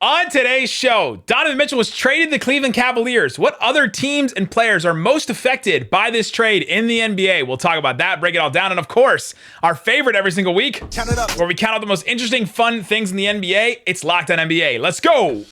On today's show, Donovan Mitchell was traded to the Cleveland Cavaliers. What other teams and players are most affected by this trade in the NBA? We'll talk about that, break it all down, and of course, our favorite every single week, where we count out the most interesting, fun things in the NBA. It's Locked On NBA. Let's go!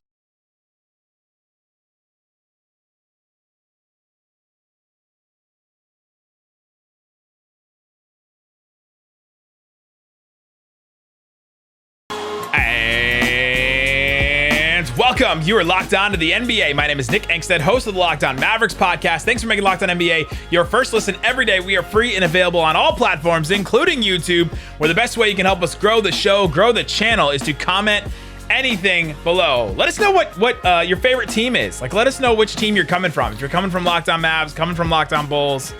Welcome. You are locked on to the NBA. My name is Nick Angstadt, host of the Locked On Mavericks podcast. Thanks for making Locked On NBA your first listen every day. We are free and available on all platforms, including YouTube, where the best way you can help us grow the show, grow the channel, is to comment anything below. Let us know what your favorite team is. Let us know which team you're coming from. If you're coming from Locked On Mavs, coming from Locked On Bulls.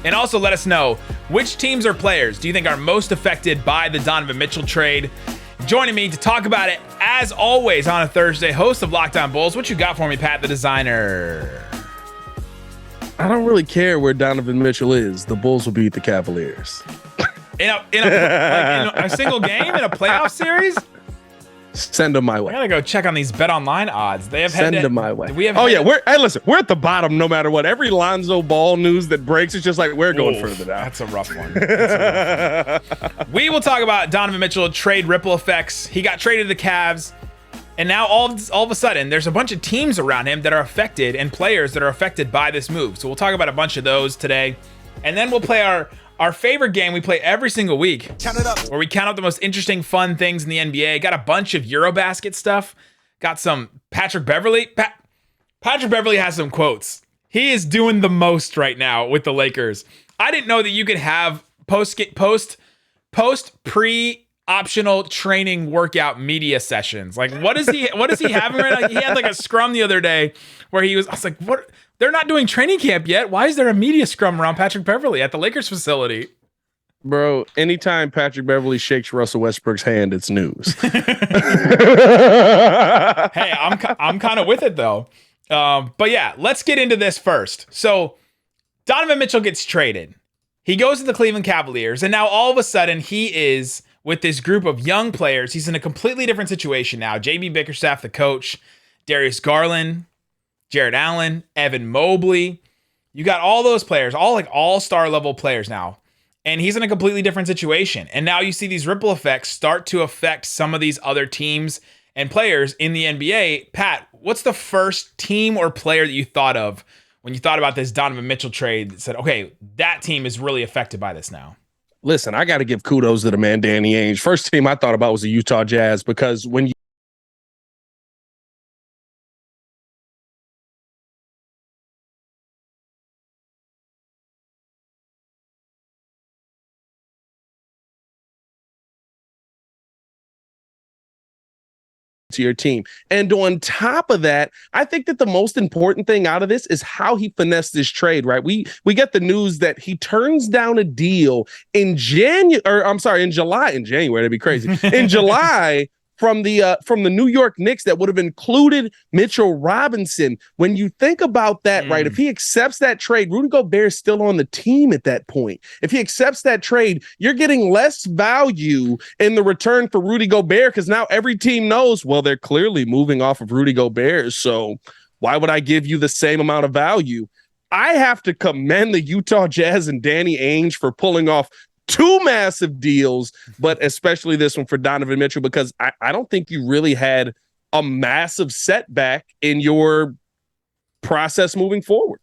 And also let us know which teams or players do you think are most affected by the Donovan Mitchell trade. Joining me to talk about it, as always, on a Thursday, host of Locked On Bulls. What you got for me, Pat, the designer? I don't really care where Donovan Mitchell is. The Bulls will beat the Cavaliers. In a single game, in a playoff series? Send them my way. I gotta go check on these BetOnline odds. They have Send them my way. We're at the bottom no matter what. Every Lonzo Ball news that breaks, it's just like we're going further down. That's a rough one. We will talk about Donovan Mitchell trade ripple effects. He got traded to the Cavs, and now all of a sudden there's a bunch of teams around him that are affected and players that are affected by this move. So we'll talk about a bunch of those today, and then we'll play our favorite game we play every single week, where we count out the most interesting, fun things in the NBA. Got a bunch of Eurobasket stuff. Got some Patrick Beverley. Patrick Beverley has some quotes. He is doing the most right now with the Lakers. I didn't know that you could have pre-optional training workout media sessions. What is he having right now? He had a scrum the other day where I was like, what? They're not doing training camp yet. Why is there a media scrum around Patrick Beverley at the Lakers facility? Bro, anytime Patrick Beverley shakes Russell Westbrook's hand, it's news. Hey, I'm kind of with it though. But yeah, let's get into this first. So Donovan Mitchell gets traded. He goes to the Cleveland Cavaliers, and now all of a sudden he is with this group of young players. He's in a completely different situation now. JB Bickerstaff, the coach, Darius Garland, Jared Allen, Evan Mobley. You got all those players, all all-star level players now. And he's in a completely different situation. And now you see these ripple effects start to affect some of these other teams and players in the NBA. Pat, what's the first team or player that you thought of when you thought about this Donovan Mitchell trade that said, okay, that team is really affected by this now? Listen, I got to give kudos to the man, Danny Ainge. First team I thought about was the Utah Jazz, because when you to your team. And on top of that, I think that the most important thing out of this is how he finessed this trade, right? We get the news that he turns down a deal in January, that'd be crazy. In July from the New York Knicks that would have included Mitchell Robinson. When you think about that, right, if he accepts that trade, Rudy Gobert is still on the team at that point. If he accepts that trade, you're getting less value in the return for Rudy Gobert, because now every team knows, well, they're clearly moving off of Rudy Gobert, so why would I give you the same amount of value? I have to commend the Utah Jazz and Danny Ainge for pulling off two massive deals, but especially this one for Donovan Mitchell, because I don't think you really had a massive setback in your process moving forward.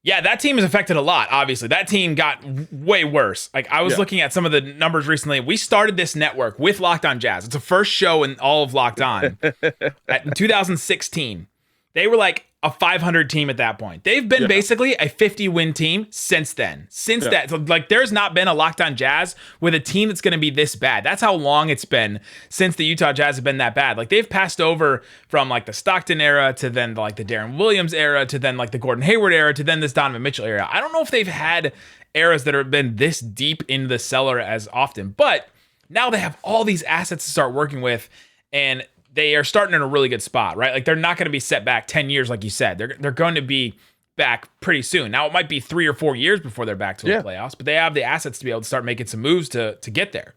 Yeah, that team is affected a lot, obviously. That team got way worse. I was looking at some of the numbers recently. We started this network with Locked On Jazz. It's the first show in all of Locked On. In 2016, they were a 500 team at that point. They've been basically a 50-win team since then. Since that, there's not been a Locked On Jazz with a team that's going to be this bad. That's how long it's been since the Utah Jazz have been that bad. They've passed over from the Stockton era to then the Darren Williams era to then the Gordon Hayward era to then this Donovan Mitchell era. I don't know if they've had eras that have been this deep into the cellar as often, but now they have all these assets to start working with, and they are starting in a really good spot, right? They're not going to be set back 10 years, like you said. They're going to be back pretty soon. Now, it might be 3 or 4 years before they're back to the playoffs, but they have the assets to be able to start making some moves to get there.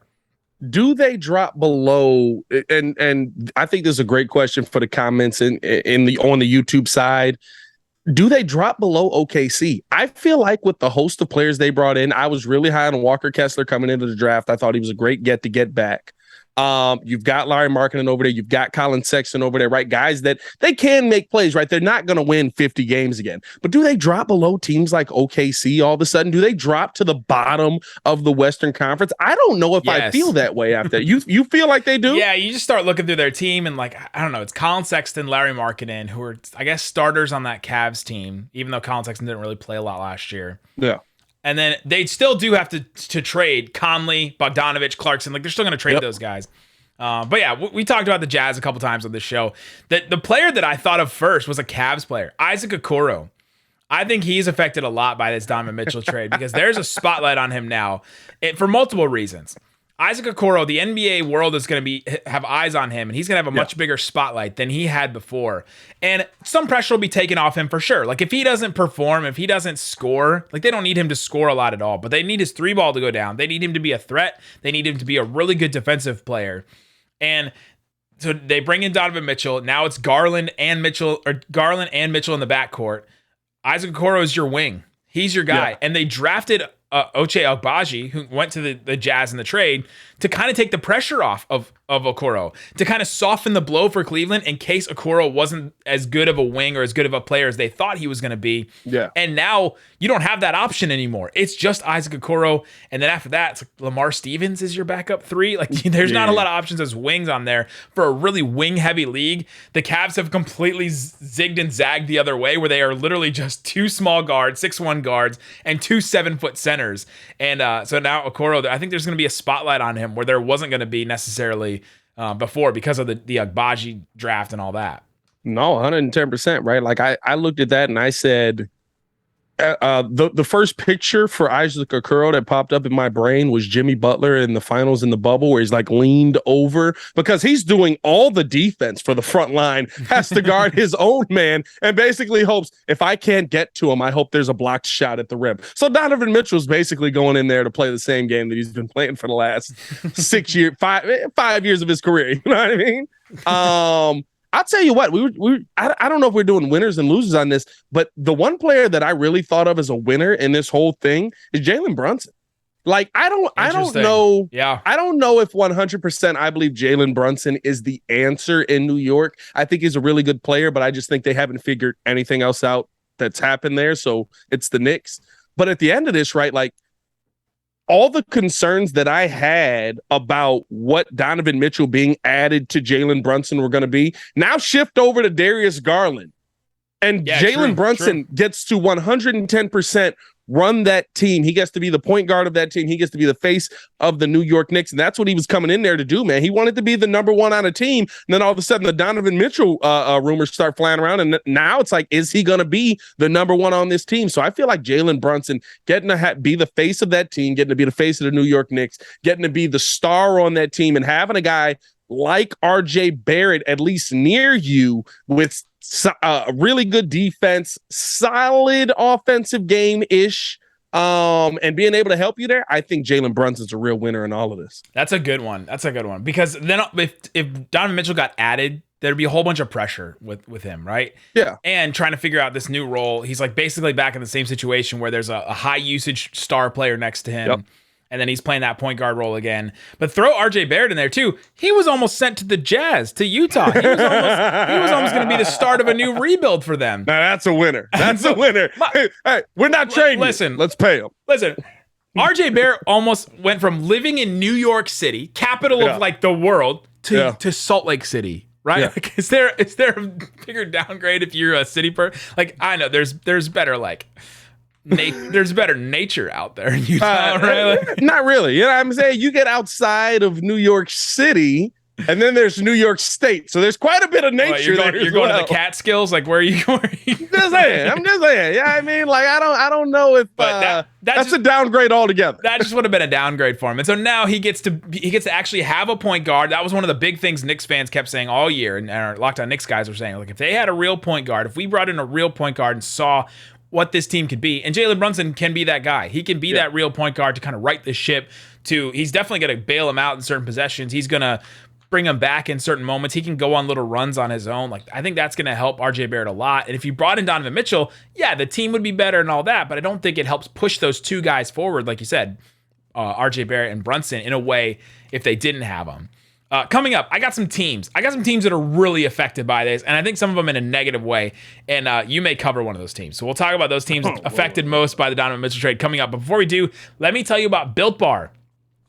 do they drop below? And I think this is a great question for the comments in the on the YouTube side. Do they drop below OKC? I feel like with the host of players they brought in, I was really high on Walker Kessler coming into the draft. I thought he was a great get back. You've got Larry Markkinen over there. You've got Colin Sexton over there, right? Guys that they can make plays, right? They're not going to win 50 games again. But do they drop below teams like OKC all of a sudden? Do they drop to the bottom of the Western Conference? I don't know if I feel that way after. You feel like they do? Yeah, you just start looking through their team and like, I don't know, it's Colin Sexton, Larry Markkinen, who are, I guess, starters on that Cavs team, even though Colin Sexton didn't really play a lot last year. Yeah. And then they still do have to trade Conley, Bogdanovich, Clarkson. Like, they're still going to trade those guys. But yeah, we talked about the Jazz a couple times on this show. The player that I thought of first was a Cavs player, Isaac Okoro. I think he's affected a lot by this Donovan Mitchell trade because there's a spotlight on him now for multiple reasons. Isaac Okoro, the NBA world is going to have eyes on him, and he's going to have a much bigger spotlight than he had before. And some pressure will be taken off him for sure. Like, if he doesn't perform, if he doesn't score, like, they don't need him to score a lot at all, but they need his three ball to go down. They need him to be a threat. They need him to be a really good defensive player. And so they bring in Donovan Mitchell. Now it's Garland and Mitchell in the backcourt. Isaac Okoro is your wing. He's your guy. Yeah. And they drafted Ochai Agbaji, who went to the Jazz in the trade, to kind of take the pressure off of Okoro, to kind of soften the blow for Cleveland in case Okoro wasn't as good of a wing or as good of a player as they thought he was going to be. Yeah. And now you don't have that option anymore. It's just Isaac Okoro. And then after that, it's like Lamar Stevens is your backup three. Like, there's not a lot of options as wings on there for a really wing-heavy league. The Cavs have completely zigged and zagged the other way, where they are literally just two small guards, 6'1" guards, and two 7-foot centers. And so now Okoro, I think there's going to be a spotlight on him where there wasn't going to be necessarily before because of the Agbaji draft and all that. No, 110%, right? Like, I looked at that and I said, the first picture for Isaac Okoro that popped up in my brain was Jimmy Butler in the finals in the bubble, where he's like leaned over because he's doing all the defense for the front line, has to guard his own man, and basically hopes, if I can't get to him, I hope there's a blocked shot at the rim. So Donovan Mitchell's basically going in there to play the same game that he's been playing for the last 5 years of his career. You know what I mean? I'll tell you what, I don't know if we're doing winners and losers on this, but the one player that I really thought of as a winner in this whole thing is Jalen Brunson. Like, I don't know. Yeah. I don't know if 100% I believe Jalen Brunson is the answer in New York. I think he's a really good player, but I just think they haven't figured anything else out that's happened there. So it's the Knicks. But at the end of this, right, like, all the concerns that I had about what Donovan Mitchell being added to Jalen Brunson were going to be now shift over to Darius Garland. And Jalen Brunson gets to 110% run that team. He gets to be the point guard of that team. He gets to be the face of the New York Knicks. And that's what he was coming in there to do, man. He wanted to be the number one on a team. And then all of a sudden the Donovan Mitchell rumors start flying around. And now it's like, is he going to be the number one on this team? So I feel like Jalen Brunson getting to be the face of that team, getting to be the face of the New York Knicks, getting to be the star on that team, and having a guy like RJ Barrett at least near you with really good defense, solid offensive game-ish, and being able to help you there. I think Jalen Brunson's a real winner in all of this. That's a good one. Because then if Donovan Mitchell got added, there'd be a whole bunch of pressure with him, right? Yeah. And trying to figure out this new role. He's like basically back in the same situation where there's a high usage star player next to him. Yep. And then he's playing that point guard role again. But throw RJ Barrett in there too. He was almost sent to the Jazz, to Utah. He was almost going to be the start of a new rebuild for them. Now that's a winner. That's a winner. Hey, we're not trading. Listen, let's pay him. Listen, RJ Barrett almost went from living in New York City, capital of like the world, to Salt Lake City. Right? Yeah. Like, is there a bigger downgrade if you're a city person? Like, I know there's better like. There's better nature out there in Utah, right? Not really. You know what I'm saying? You get outside of New York City, and then there's New York State. So there's quite a bit of nature. You're going to the Catskills? Like, where are you going? I'm just saying. Yeah, I mean, like, I don't know if that's a downgrade altogether. That just would have been a downgrade for him. And so now he gets to actually have a point guard. That was one of the big things Knicks fans kept saying all year, and our Locked On Knicks guys were saying, like, if they had a real point guard, if we brought in a real point guard and saw what this team could be. And Jalen Brunson can be that guy. He can be that real point guard to kind of right the ship. He's definitely going to bail him out in certain possessions. He's going to bring him back in certain moments. He can go on little runs on his own. Like, I think that's going to help RJ Barrett a lot. And if you brought in Donovan Mitchell, the team would be better and all that, but I don't think it helps push those two guys forward, like you said, RJ Barrett and Brunson, in a way if they didn't have them. Coming up, I got some teams. That are really affected by this, and I think some of them in a negative way, and you may cover one of those teams. So we'll talk about those teams affected most by the Donovan Mitchell trade coming up. But before we do, let me tell you about Built Bar.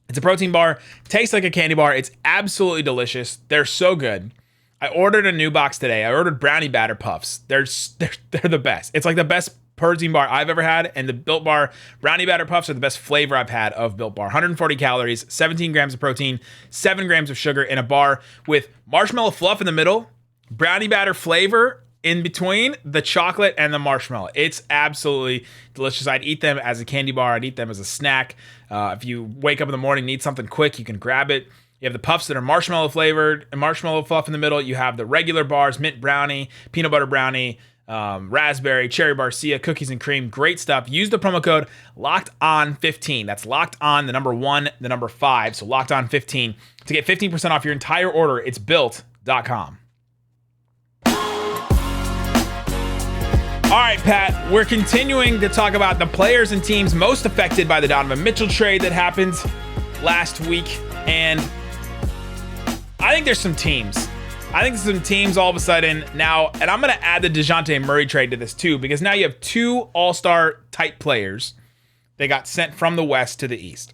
It's a protein bar, tastes like a candy bar. It's absolutely delicious. They're so good. I ordered a new box today. I ordered brownie batter puffs. They're the best. It's like the best protein bar I've ever had, and the Built Bar brownie batter puffs are the best flavor I've had of Built Bar. 140 calories, 17 grams of protein, 7 grams of sugar in a bar with marshmallow fluff in the middle, brownie batter flavor in between the chocolate and the marshmallow. It's absolutely delicious. I'd eat them as a candy bar. I'd eat them as a snack. If you wake up in the morning, need something quick, you can grab it. You have the puffs that are marshmallow flavored and marshmallow fluff in the middle. You have the regular bars, mint brownie, peanut butter brownie, raspberry, cherry barcia, cookies and cream. Great stuff. Use the promo code LOCKEDON15. That's locked on, the number 1, the number 5. So locked on 15 to get 15% off your entire order. It's built.com. All right, Pat, we're continuing to talk about the players and teams most affected by the Donovan Mitchell trade that happened last week. And I think there's some teams. All of a sudden now, and I'm going to add the DeJounte Murray trade to this too, because now you have 2 all-star type players. They got sent from the West to the East.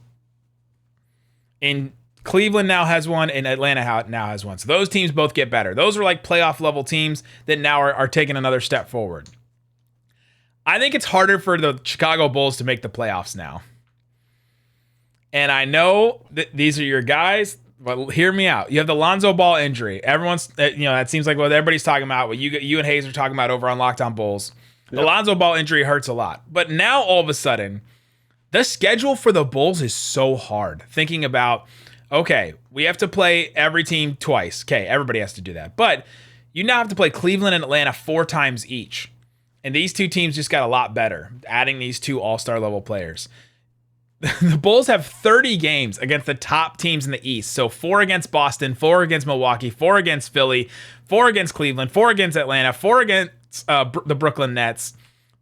And Cleveland now has one, and Atlanta now has one. So those teams both get better. Those are like playoff level teams that now are taking another step forward. I think it's harder for the Chicago Bulls to make the playoffs now. And I know that these are your guys, but hear me out. You have the Lonzo Ball injury. Everyone's, that seems like what everybody's talking about, what you and Hayes are talking about over on Locked On Bulls. Yep. The Lonzo Ball injury hurts a lot. But now all of a sudden, the schedule for the Bulls is so hard. Thinking about, okay, we have to play every team twice. Okay, everybody has to do that. But you now have to play Cleveland and Atlanta 4 times each. And these 2 teams just got a lot better, adding these 2 all-star level players. The Bulls have 30 games against the top teams in the East. So 4 against Boston, 4 against Milwaukee, 4 against Philly, 4 against Cleveland, 4 against Atlanta, 4 against the Brooklyn Nets,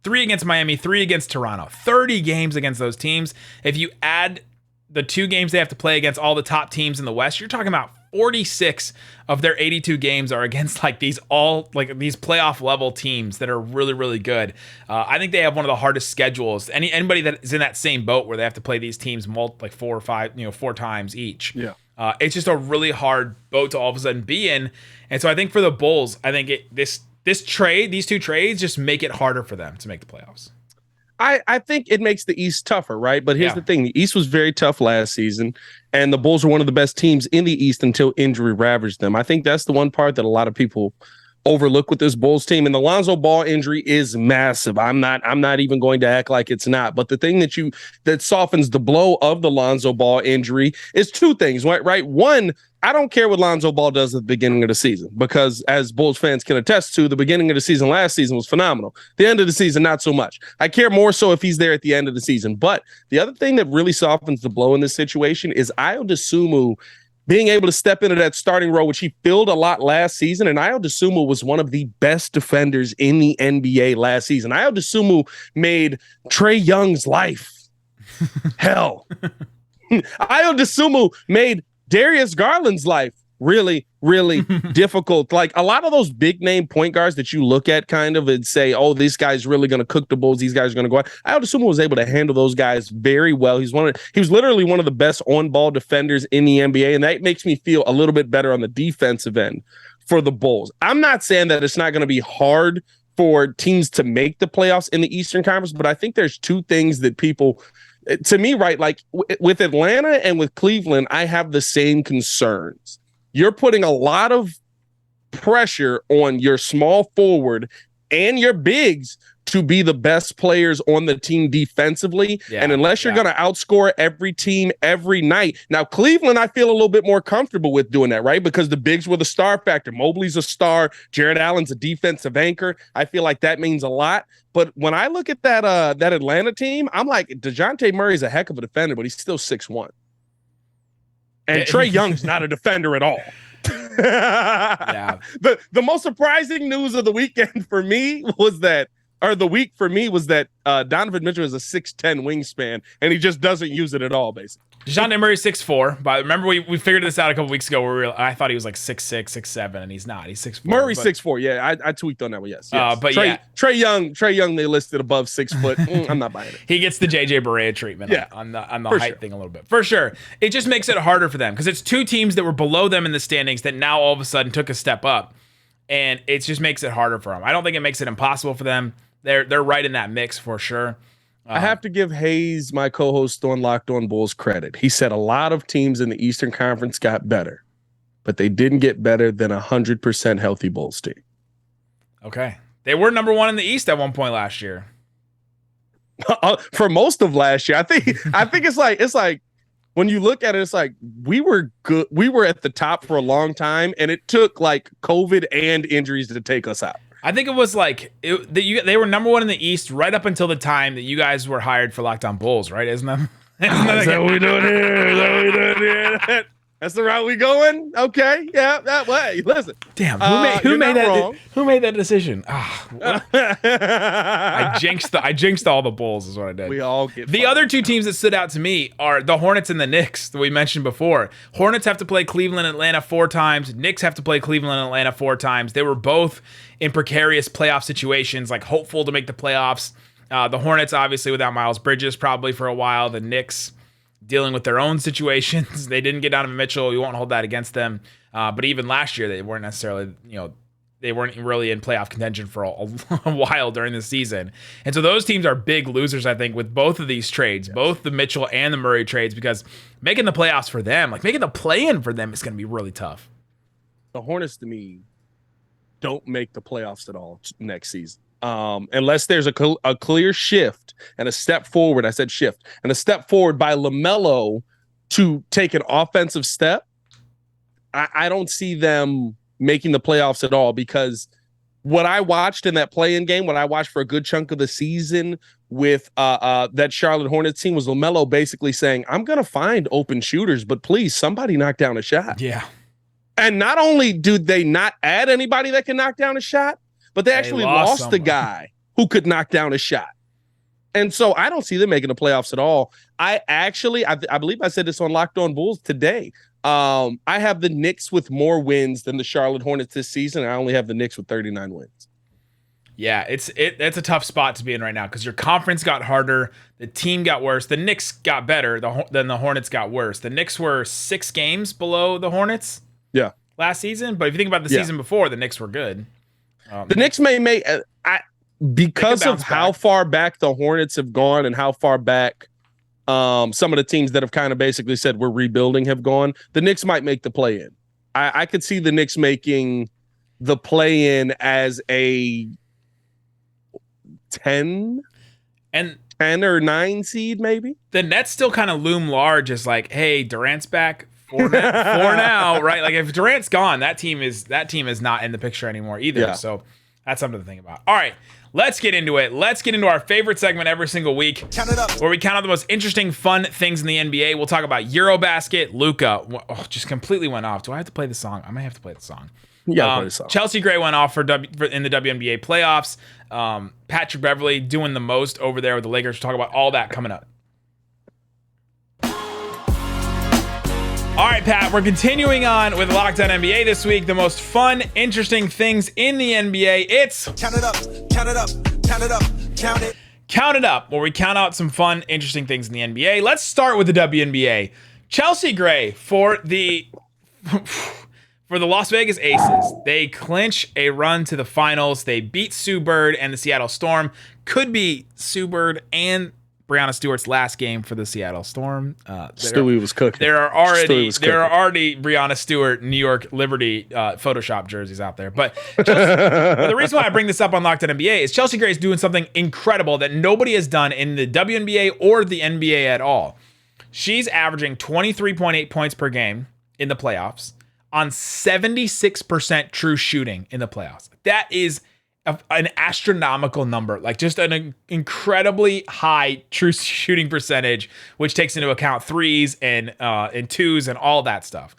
3 against Miami, 3 against Toronto. 30 games against those teams. If you add the 2 games they have to play against all the top teams in the West, you're talking about 46 of their 82 games are against these playoff level teams that are really, really good. I think they have one of the hardest schedules. Anybody that is in that same boat where they have to play these teams 4 or 5, 4 times each. Yeah. It's just a really hard boat to all of a sudden be in. And so I think for the Bulls, I think these 2 trades just make it harder for them to make the playoffs. I think it makes the East tougher, right? But here's the thing. The East was very tough last season, and the Bulls were one of the best teams in the East until injury ravaged them. I think that's the one part that a lot of people overlook with this Bulls team. And the Lonzo Ball injury is massive. I'm not even going to act like it's not. But the thing that softens the blow of the Lonzo Ball injury is 2 things, right? One, I don't care what Lonzo Ball does at the beginning of the season, because as Bulls fans can attest to, the beginning of the season last season was phenomenal. The end of the season, not so much. I care more so if he's there at the end of the season. But the other thing that really softens the blow in this situation is Ayo Dosunmu being able to step into that starting role, which he filled a lot last season. And Ayo Dosunmu was one of the best defenders in the NBA last season. Ayo Dosunmu made Trae Young's life hell. Ayo Dosunmu made Darius Garland's life really, really difficult. Like a lot of those big name point guards that you look at kind of and say, oh, this guy's really going to cook the Bulls. These guys are going to go out. Ayo Dosunmu was able to handle those guys very well. He was literally one of the best on-ball defenders in the NBA, and that makes me feel a little bit better on the defensive end for the Bulls. I'm not saying that it's not going to be hard for teams to make the playoffs in the Eastern Conference, but I think there's 2 things that people – to me, right, like with Atlanta and with Cleveland, I have the same concerns. You're putting a lot of pressure on your small forward and your bigs to be the best players on the team defensively. Yeah, and unless you're going to outscore every team every night. Now, Cleveland, I feel a little bit more comfortable with doing that, right? Because the bigs were the star factor. Mobley's a star. Jared Allen's a defensive anchor. I feel like that means a lot. But when I look at that Atlanta team, I'm like, DeJounte Murray's a heck of a defender, but he's still 6'1". And Trae Young's not a defender at all. Yeah. The most surprising news of the weekend for me was that Donovan Mitchell is a 6'10" wingspan, and he just doesn't use it at all, basically. DeJounte Murray's 6'4", but remember we figured this out a couple weeks ago where I thought he was like 6'6", 6'7", and he's not. He's 6'4". Murray's 6'4". Yeah, I tweaked on that one. Yes. But Trae Young, they listed above 6 foot. I'm not buying it. He gets the JJ Barea treatment on the height thing a little bit. For sure. It just makes it harder for them because it's two teams that were below them in the standings that now all of a sudden took a step up, and it just makes it harder for them. I don't think it makes it impossible for them. They're right in that mix for sure. I have to give Hayes, my co-host on Locked On Bulls, credit. He said a lot of teams in the Eastern Conference got better, but they didn't get better than 100% healthy Bulls team. Okay. They were number one in the East at one point last year. For most of last year. I think it's like when you look at it, it's like we were good. We were at the top for a long time, and it took like COVID and injuries to take us out. I think it was like they were number one in the East right up until the time that you guys were hired for Locked On Bulls, right? Isn't that? Is that what we doing here? That's the route we going? Okay, yeah, that way. Listen, damn, who made that decision? I jinxed all the Bulls is what I did. We all get the other two teams that stood out to me are the Hornets and the Knicks that we mentioned before. Hornets have to play Cleveland and Atlanta 4 times. Knicks have to play Cleveland and Atlanta 4 times. They were both in precarious playoff situations, like hopeful to make the playoffs. The Hornets obviously without Miles Bridges probably for a while. The Knicks dealing with their own situations. They didn't get Donovan Mitchell. We won't hold that against them. But even last year, they weren't necessarily, they weren't really in playoff contention for a while during the season. And so those teams are big losers, I think, with both of these trades, both the Mitchell and the Murray trades, because making the playoffs for them, like making the play-in for them is going to be really tough. The Hornets, to me, don't make the playoffs at all next season. Unless there's a clear shift and a step forward. I said shift and a step forward by LaMelo to take an offensive step. I don't see them making the playoffs at all, because what I watched in that play-in game, what I watched for a good chunk of the season with that Charlotte Hornets team was LaMelo basically saying, I'm going to find open shooters, but please, somebody knock down a shot. Yeah. And not only do they not add anybody that can knock down a shot, but they actually lost the guy who could knock down a shot. And so I don't see them making the playoffs at all. I believe I said this on Locked On Bulls today. I have the Knicks with more wins than the Charlotte Hornets this season. I only have the Knicks with 39 wins. Yeah, it's a tough spot to be in right now because your conference got harder, the team got worse, the Knicks got better, then the Hornets got worse. The Knicks were 6 games below the Hornets last season, but if you think about the season before, the Knicks were good. The Knicks may make because of how far back the Hornets have gone and how far back some of the teams that have kind of basically said we're rebuilding have gone. The Knicks might make the play-in. I could see the Knicks making the play-in as a 10 or 9 seed, maybe. The Nets still kind of loom large as like, hey, Durant's back. For now, right? Like if Durant's gone, that team is not in the picture anymore either. Yeah. So that's something to think about. All right, let's get into it. Let's get into our favorite segment every single week, where we count out the most interesting, fun things in the NBA. We'll talk about Eurobasket. Luka just completely went off. Do I have to play the song? I might have to play the song. Play the song. Chelsea Gray went off in the WNBA playoffs. Patrick Beverley doing the most over there with the Lakers. We'll talk about all that coming up. All right, Pat, we're continuing on with Locked On NBA this week. The most fun, interesting things in the NBA. It's Count It Up, Count It Up, Count It Up, Count It. Count It Up, where we count out some fun, interesting things in the NBA. Let's start with the WNBA. Chelsea Gray for the Las Vegas Aces. They clinch a run to the finals. They beat Sue Bird and the Seattle Storm. Could be Sue Bird and Breanna Stewart's last game for the Seattle Storm. Stewie was cooking. There are already Breanna Stewart New York Liberty Photoshop jerseys out there. But the reason why I bring this up on Locked On NBA is Chelsea Gray is doing something incredible that nobody has done in the WNBA or the NBA at all. She's averaging 23.8 points per game in the playoffs on 76% true shooting in the playoffs. That is an astronomical number, like just an incredibly high true shooting percentage, which takes into account threes and twos and all that stuff.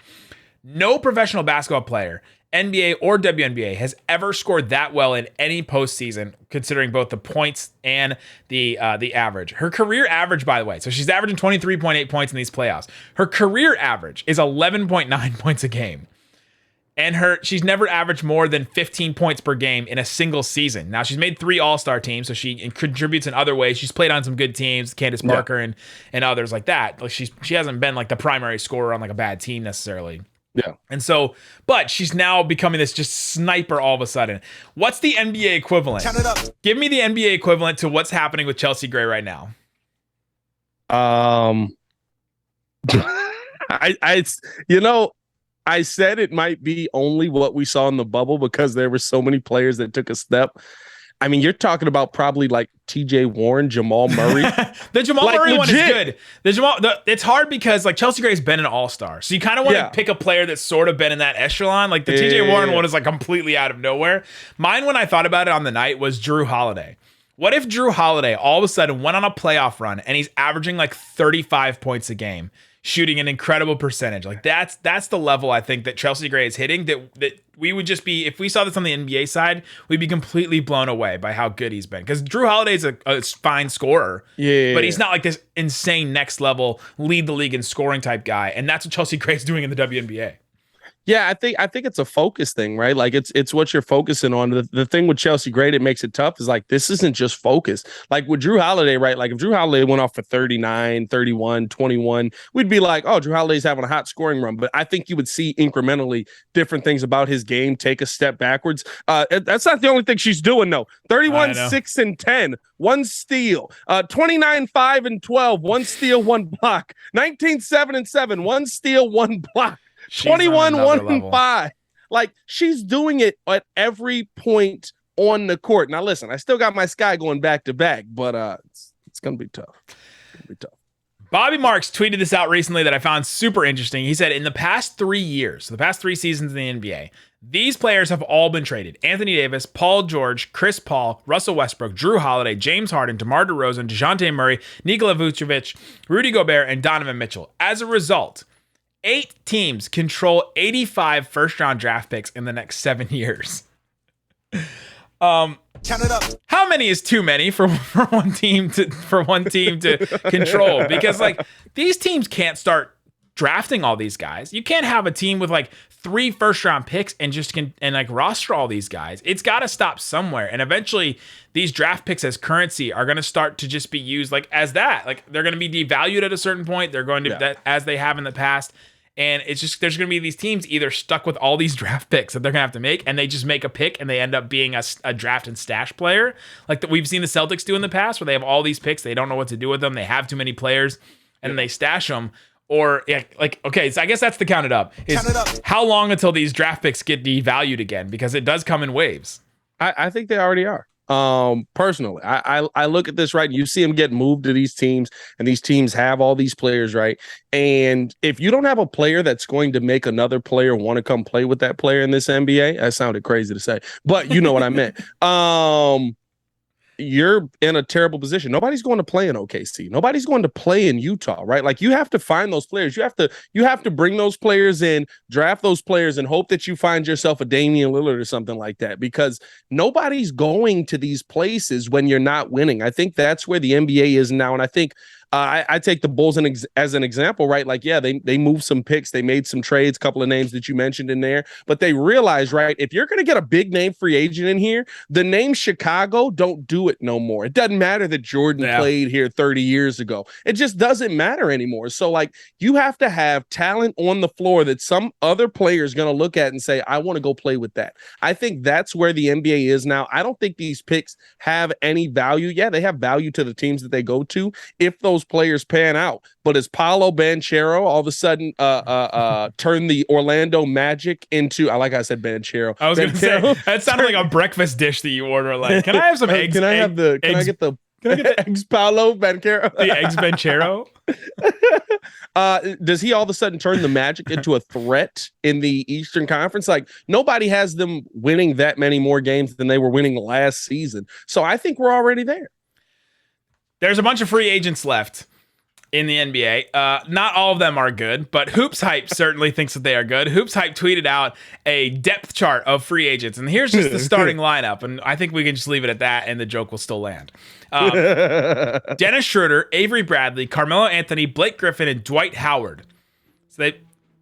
No professional basketball player, NBA or WNBA, has ever scored that well in any postseason, considering both the points and the average. Her career average, by the way, so she's averaging 23.8 points in these playoffs. Her career average is 11.9 points a game. And she's never averaged more than 15 points per game in a single season. Now, she's made 3 All-Star teams, so she contributes in other ways. She's played on some good teams, Candace Parker and others like that. Like she hasn't been like the primary scorer on like a bad team necessarily. Yeah. And so, but she's now becoming this just sniper all of a sudden. What's the NBA equivalent? Count it up. Give me the NBA equivalent to what's happening with Chelsea Gray right now. I said it might be only what we saw in the bubble because there were so many players that took a step. I mean, you're talking about probably like TJ Warren, Jamal Murray. The Jamal Murray one is good. It's hard because like Chelsea Gray's been an all-star. So you kind of want to pick a player that's sort of been in that echelon. Like the TJ Warren one is like completely out of nowhere. Mine, when I thought about it on the night, was Drew Holiday. What if Drew Holiday all of a sudden went on a playoff run and he's averaging like 35 points a game, shooting an incredible percentage? Like that's the level I think that Chelsea Gray is hitting, that we would just be, if we saw this on the NBA side, we'd be completely blown away by how good he's been. Because Drew Holiday's a fine scorer, but he's not like this insane next level lead the league in scoring type guy. And that's what Chelsea Gray's doing in the WNBA. Yeah, I think it's a focus thing, right? Like it's what you're focusing on. The thing with Chelsea Gray that makes it tough is like this isn't just focus. Like with Drew Holiday, right? Like if Drew Holiday went off for 39, 31, 21, we'd be like, oh, Drew Holiday's having a hot scoring run. But I think you would see incrementally different things about his game take a step backwards. That's not the only thing she's doing, though. 31, 6, and 10, 1 steal. 29, 5, and 12, 1 steal, 1 block. 19, 7, and 7, 1 steal, 1 block. 21, 1, and 5. Like she's doing it at every point on the court. Now, listen, I still got my Sky going back to back, but it's gonna be tough. Bobby Marks tweeted this out recently that I found super interesting. He said, in the past 3 years, the past 3 seasons in the NBA, these players have all been traded. Anthony Davis, Paul George, Chris Paul, Russell Westbrook, Drew Holiday, James Harden, DeMar DeRozan, DeJounte Murray, Nikola Vucevic, Rudy Gobert, and Donovan Mitchell. As a result, 8 teams control 85 first-round draft picks in the next 7 years. Count it up. How many is too many for one team to control? Because like these teams can't start drafting all these guys. You can't have a team with like 3 first-round picks and just like roster all these guys. It's got to stop somewhere. And eventually, these draft picks as currency are going to start to just be used like as that. Like they're going to be devalued at a certain point. They're going to as they have in the past. And it's just, there's going to be these teams either stuck with all these draft picks that they're going to have to make, and they just make a pick and they end up being a draft and stash player. Like that we've seen the Celtics do in the past, where they have all these picks. They don't know what to do with them. They have too many players and they stash them. Or okay, so I guess that's the count it up. How long until these draft picks get devalued again? Because it does come in waves. I think they already are. Personally, I look at this, right? You see them get moved to these teams, and these teams have all these players, right? And if you don't have a player that's going to make another player want to come play with that player in this NBA, that sounded crazy to say, but you know what I meant. You're in a terrible position. Nobody's going to play in OKC. Nobody's going to play in Utah, right? Like you have to find those players. You have to bring those players in, draft those players, and hope that you find yourself a Damian Lillard or something like that, because nobody's going to these places when you're not winning. I think that's where the NBA is now. And I think I take the Bulls as an example, right? Like, yeah, they moved some picks, they made some trades, couple of names that you mentioned in there, but they realized, right, if you're going to get a big name free agent in here, the name Chicago don't do it no more. It doesn't matter that Jordan played here 30 years ago. It just doesn't matter anymore. So, like, you have to have talent on the floor that some other player is going to look at and say, I want to go play with that. I think that's where the NBA is now. I don't think these picks have any value. Yeah, they have value to the teams that they go to if those players pan out. But as Paolo Banchero all of a sudden turned the Orlando Magic into, I said Banchero. I was going to say, that sounded like a breakfast dish that you order. Like, can I have some eggs? Can I get the eggs Paolo Banchero? The eggs Banchero? Does he all of a sudden turn the Magic into a threat in the Eastern Conference? Like, nobody has them winning that many more games than they were winning last season. So I think we're already there. There's a bunch of free agents left in the NBA. Not all of them are good, but Hoops Hype certainly thinks that they are good. Hoops Hype tweeted out a depth chart of free agents, and here's just the starting lineup, and I think we can just leave it at that, and the joke will still land. Dennis Schroeder, Avery Bradley, Carmelo Anthony, Blake Griffin, and Dwight Howard. So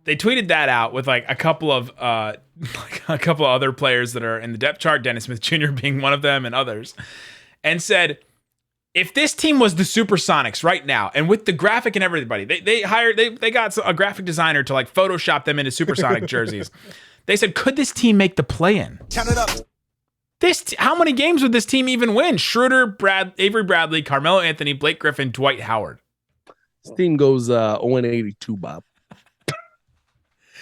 they tweeted that out with like a couple of other players that are in the depth chart, Dennis Smith Jr. being one of them, and others, and said, if this team was the Supersonics right now, and with the graphic and everybody, they got a graphic designer to like Photoshop them into Supersonic jerseys. They said, could this team make the play-in? Count it up. How many games would this team even win? Schroeder, Avery Bradley, Carmelo Anthony, Blake Griffin, Dwight Howard. This team goes 0-82, Bob.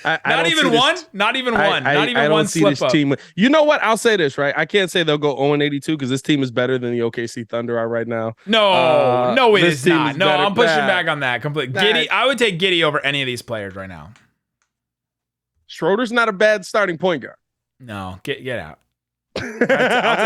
Not even one slip up. Team. You know what? I'll say this, right? I can't say they'll go 0-82 because this team is better than the OKC Thunder are right now. No, it is not. No, I'm pushing back on that completely. Giddey, I would take Giddey over any of these players right now. Schroeder's not a bad starting point guard. No, get out. I'll take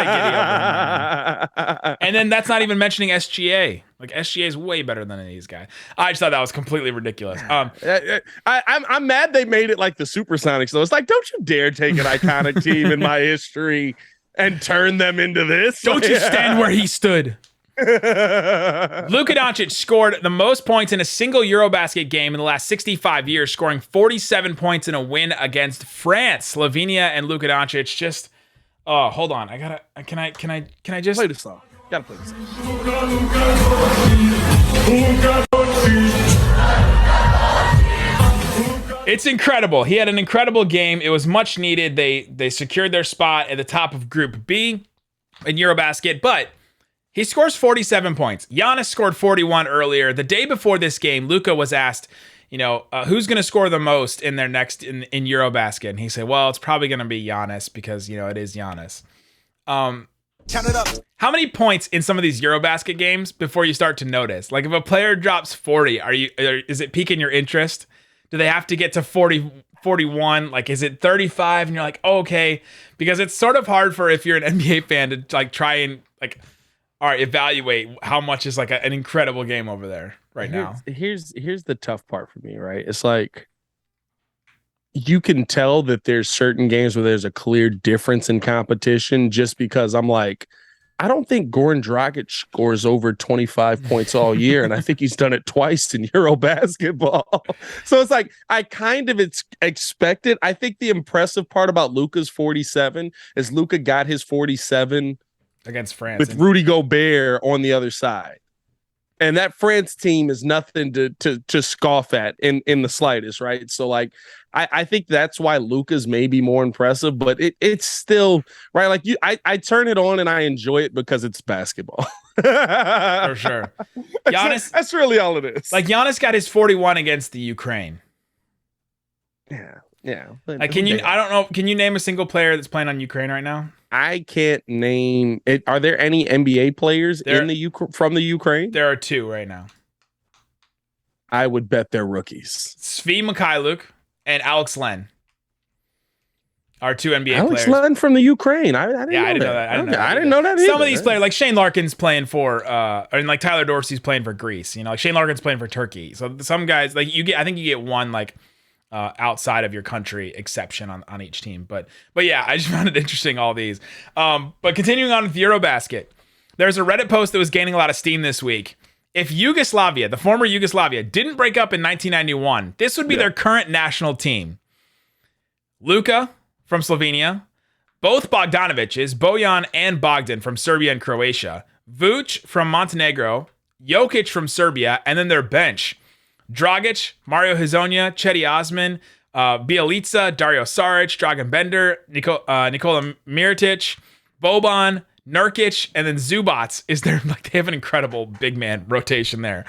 Giddey over him. And then that's not even mentioning SGA. Like, SGA is way better than any of these guys. I just thought that was completely ridiculous. I'm mad they made it like the Supersonics, though. It's like, don't you dare take an iconic team in my history and turn them into this. Don't you stand where he stood. Luka Doncic scored the most points in a single Eurobasket game in the last 65 years, scoring 47 points in a win against France. Slovenia and Luka Doncic just... Oh, hold on. Can I just play the song? Gotta play the song. It's incredible. He had an incredible game. It was much needed. They secured their spot at the top of Group B in Eurobasket, but he scores 47 points. Giannis scored 41 earlier. The day before this game, Luka was asked, who's going to score the most in their next in Eurobasket? And he said, well, it's probably going to be Giannis because, it is Giannis. Count it up. How many points in some of these Eurobasket games before you start to notice? Like, if a player drops 40, is it piquing your interest? Do they have to get to 40, 41? Like, is it 35? And you're like, oh, okay. Because it's sort of hard for, if you're an NBA fan, to like try and like, all right, evaluate how much is like an incredible game over there now. Here's the tough part for me, right? It's like, you can tell that there's certain games where there's a clear difference in competition just because I'm like, I don't think Goran Dragic scores over 25 points all year. And I think he's done it twice in Euro basketball. So it's like, I kind of expected. I think the impressive part about Luka's 47 is Luka got his 47 against France with Rudy Gobert on the other side. And that France team is nothing to scoff at in the slightest, right? So, like, I think that's why Luka's maybe more impressive, but it's still, right? Like, I turn it on and I enjoy it because it's basketball. For sure. Giannis, that's really all it is. Like, Giannis got his 41 against the Ukraine. Yeah. Like, can you name a single player that's playing on Ukraine right now? I can't name it. Are there any NBA players from the Ukraine? There are two right now. I would bet they're rookies. Svi Mikhailuk and Alex Len are two NBA Alex players. Len from the Ukraine. I didn't know that. I didn't know that either. Some of these players, like Shane Larkin's playing for, and like Tyler Dorsey's playing for Greece. Like Shane Larkin's playing for Turkey. So some guys, like I think you get one like outside of your country exception on each team. But yeah, I just found it interesting, all these. But continuing on with Eurobasket, there's a Reddit post that was gaining a lot of steam this week. if Yugoslavia, the former Yugoslavia, didn't break up in 1991, this would be their current national team. Luka from Slovenia, both Bogdanoviches, Bojan and Bogdan from Serbia and Croatia, Vuc from Montenegro, Jokic from Serbia, and then their bench. Dragic, Mario Hezonja, Cedi Osman, Bjelica, Dario Saric, Dragan Bender, Nikola Mirotic, Boban, Nurkic, and then Zubats is there. Like, they have an incredible big man rotation there.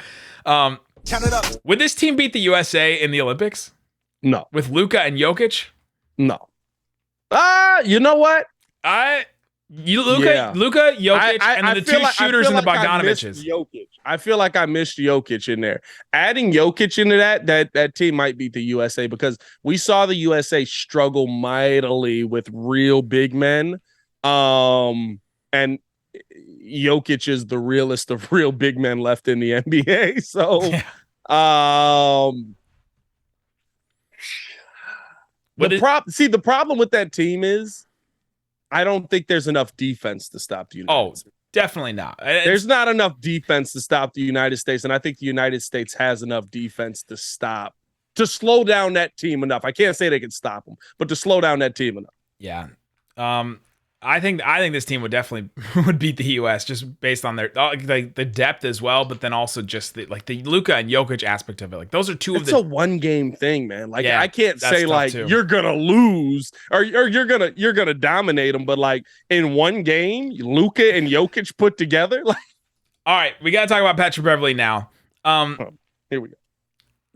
Count it up. Would this team beat the USA in the Olympics? No. With Luka and Jokic? No. You know what? Luka, Jokic, and then the two shooters and the Bogdanoviches. I feel like I missed Jokic in there. Adding Jokic into that team might beat the USA, because we saw the USA struggle mightily with real big men. And Jokic is the realest of real big men left in the NBA. So, the problem with that team is I don't think there's enough defense to stop the United States. Definitely not. There's not enough defense to stop the United States, and I think the United States has enough defense to slow down that team enough. I can't say they can stop them, but to slow down that team enough. Yeah. I think this team would definitely beat the US just based on their the depth as well, but then also just the Luka and Jokic aspect of it. Like, those are two of the. It's a one game thing, man. Like, I can't say like you're gonna lose or you're gonna dominate them, but like in one game, Luka and Jokic put together. Like, all right, we gotta talk about Patrick Beverley now. Here we go.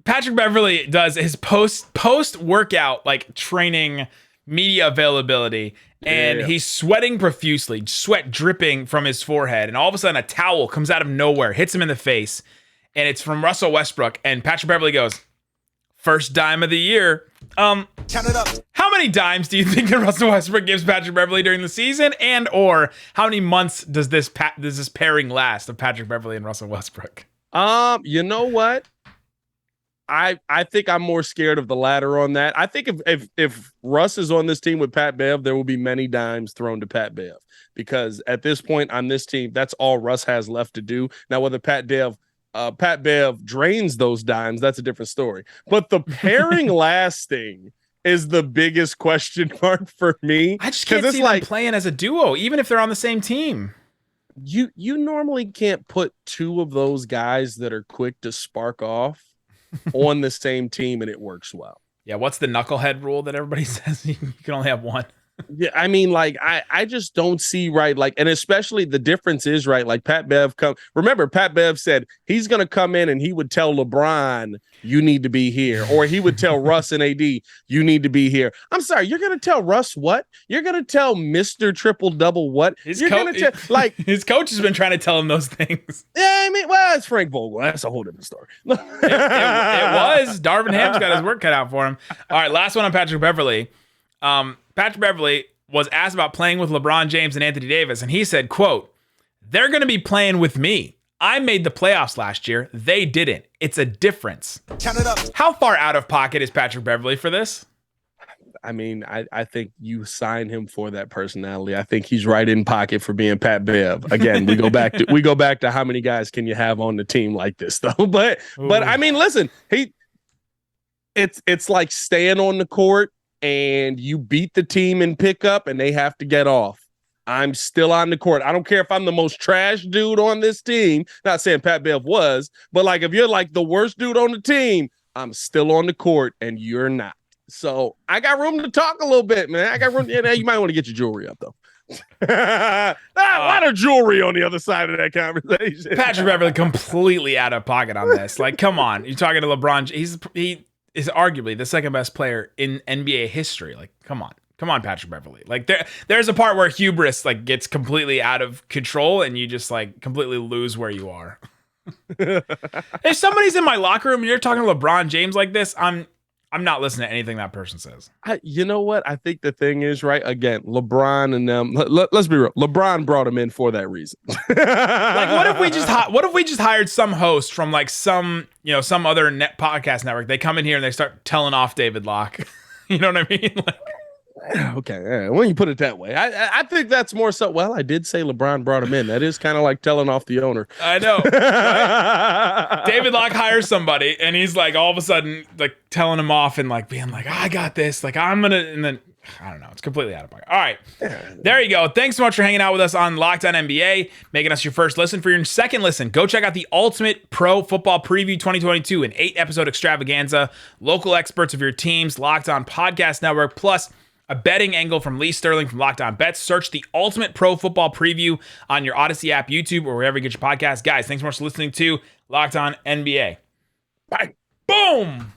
Patrick Beverley does his post workout like training media availability. And he's sweating profusely, sweat dripping from his forehead. And all of a sudden, a towel comes out of nowhere, hits him in the face. And it's from Russell Westbrook. And Patrick Beverley goes, first dime of the year. Count it up. How many dimes do you think that Russell Westbrook gives Patrick Beverley during the season? And or how many months does this pairing last of Patrick Beverley and Russell Westbrook? You know what? I think I'm more scared of the latter on that. I think if Russ is on this team with Pat Bev, there will be many dimes thrown to Pat Bev, because at this point on this team, that's all Russ has left to do. Now, whether Pat Bev drains those dimes, that's a different story. But the pairing lasting is the biggest question mark for me. I just can't see them playing as a duo, even if they're on the same team. You normally can't put two of those guys that are quick to spark off on the same team and it works well. Yeah, what's the knucklehead rule that everybody says you can only have one? Yeah, I mean, like, I just don't see, right, like, and especially the difference is, right, like, Pat Bev remember, Pat Bev said he's going to come in and he would tell LeBron, you need to be here, or he would tell Russ and AD, you need to be here. I'm sorry, you're going to tell Russ what? You're going to tell Mr. Triple Double what? His coach has been trying to tell him those things. Yeah, I mean, well, it's Frank Vogel. That's a whole different story. it was. Darvin Ham's got his work cut out for him. All right, last one on Patrick Beverley. Patrick Beverley was asked about playing with LeBron James and Anthony Davis, and he said, quote, they're going to be playing with me. I made the playoffs last year. They didn't. It's a difference. Count it up. How far out of pocket is Patrick Beverley for this? I mean, I think you sign him for that personality. I think he's right in pocket for being Pat Bev. Again, we go back to how many guys can you have on the team like this, though? But I mean, listen, it's like staying on the court and you beat the team in pickup and they have to get off. I'm still on the court. I don't care if I'm the most trash dude on this team. Not saying Pat Bev was, but like if you're like the worst dude on the team, I'm still on the court and you're not. So I got room to talk a little bit, man. I got room. You might want to get your jewelry up, though. A lot of jewelry on the other side of that conversation. Patrick Beverley completely out of pocket on this. Like, come on. You're talking to LeBron. He is arguably the second best player in NBA history. Like, come on, Patrick Beverley. Like, there's a part where hubris like gets completely out of control, and you just like completely lose where you are. If somebody's in my locker room and you're talking to LeBron James like this, I'm not listening to anything that person says. You know what? I think the thing is, right, again, LeBron and them, let's be real. LeBron brought him in for that reason. Like, what if we just hired some host from like some other podcast network? They come in here and they start telling off David Locke. You know what I mean? Like, Okay, when you put it that way, I think that's more so. Well, I did say LeBron brought him in. That is kind of like telling off the owner. I know. Right? David Locke hires somebody, and he's like all of a sudden like telling him off and like being like, I got this. Like I'm gonna, and then I don't know. It's completely out of pocket. All right, there you go. Thanks so much for hanging out with us on Locked On NBA, making us your first listen. For your second listen, go check out the Ultimate Pro Football Preview 2022, an 8-episode extravaganza. Local experts of your teams, Locked On Podcast Network, plus a betting angle from Lee Sterling from Locked On Bets. Search the Ultimate Pro Football Preview on your Odyssey app, YouTube, or wherever you get your podcast. Guys, thanks so much for listening to Locked On NBA. Bye. Boom.